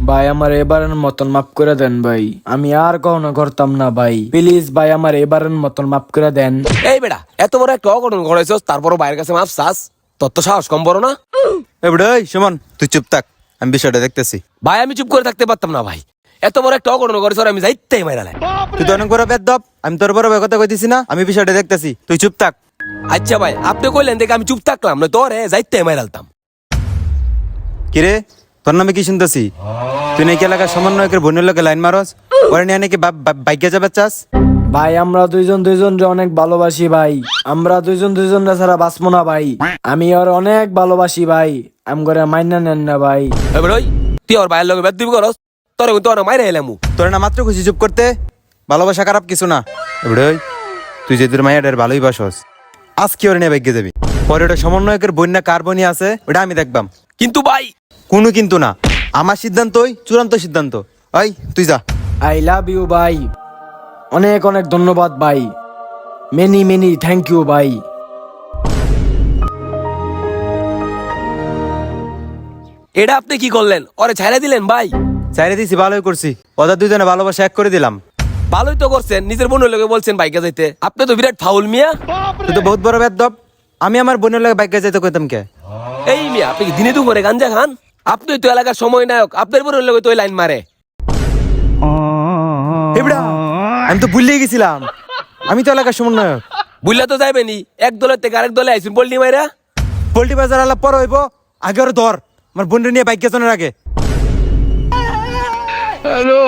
ভাই আমার এবারের মতন মাফ করে দেন ভাই, আমি আর কখনো করতাম না ভাই, প্লিজ ভাই আমার এবারের মতন মাফ করে দেন। এই বেটা, এত বড় একটা অঘটন ঘটাইছস, তারপরও বাইরের কাছে মাফ চাস? তোর তো সাহস কম বড় না? এই সুমন, তুই চুপ থাক, আমি বিষয়টা দেখতেছি। ভাই আমি চুপ করে থাকতে পারতাম না ভাই, এত বড় একটা অঘটন করেছ, আমি যাইতেই মাইরালে। তুই তো অনেক বড় বেদব, আমি তোর বড় ভাই কথা কইতেছি না, আমি বিষয়টা দেখতেছি, তুই চুপ থাক। আচ্ছা ভাই, আপনি কইলেন দেখে আমি চুপ থাকলাম, না তোরে যাইতেই মাইরালতাম। কিরে, তোর নামে কি শুনতেছি? তুই নাকি এলাকার সমন্বয়কের বোনের লোকে লাইন মারস, ওরা নিয়ে নাকি বাইকে যাবে চাস? ভাই আমরা দুইজনরে অনেক ভালোবাসি ভাই, আমরা দুইজনরে ছাড়া বাঁচবো না ভাই, আমি ওর অনেক ভালোবাসি ভাই, আম করে মাইনা নেন না ভাই। এবার ওই তুই ওর ভাইয়ের লগে বেদ দিবি করস, তোরে কিন্তু ওরা মাইরা এলাম। তোর না মাত্র খুশি চুপ করতে, ভালোবাসা খারাপ কিছু না। ওই তুই যে তোর মাইয়াটার ভালোই বাসস, আজকে ওরা নিয়ে বাইকে যাবি, পরে ওটা সমন্বয়কের বন্যা কার বনি আছে ওটা আমি দেখবাম। কিন্তু ভাই, কোনো কিন্তু না, আমার সিদ্ধান্তই চূড়ান্ত সিদ্ধান্ত। ওই তুই যা। আই লাভ ইউ ভাই, অনেক অনেক ধন্যবাদ ভাই, মেনি মেনি থ্যাংক ইউ ভাই। এটা আপনি কি করলেন? ওরে ছাইরা দিলেন ভাই? চাইরে দিছি, ভালোই করছি, ওদের দুজনে ভালোবাসা এক করে দিলাম। ভালোই তো করছেন, নিজের বোনের লগে বলছেন বাইকে যাইতে, আপনি তো বিরাট ফাউল মিয়া। তুই তো বহুত বড় বেদব, আমি আমার বোনের লাগে বাইকে যাইতে কইতাম কে? এই মিয়া, আপনি কি দিনে দুপুরে গাঞ্জা খান? আপনি তো এলাকার সময় নায়ক, আপনার বোনের লগে তো লাইন মারে। এবড়া, আমি তো ভুলেই গেছিলাম, আমি তো এলাকার সমন্বয়ক। বুঝলা তো যাইবেনি, এক দলের থেকে আরেক দলে আইসুন বললি মাইরা। পোল্ট্রি বাজার আলাপ পর হইব, আগে ওরা ধর, আমার বোনের নিয়ে বাইকে জনের আগে। হ্যালো।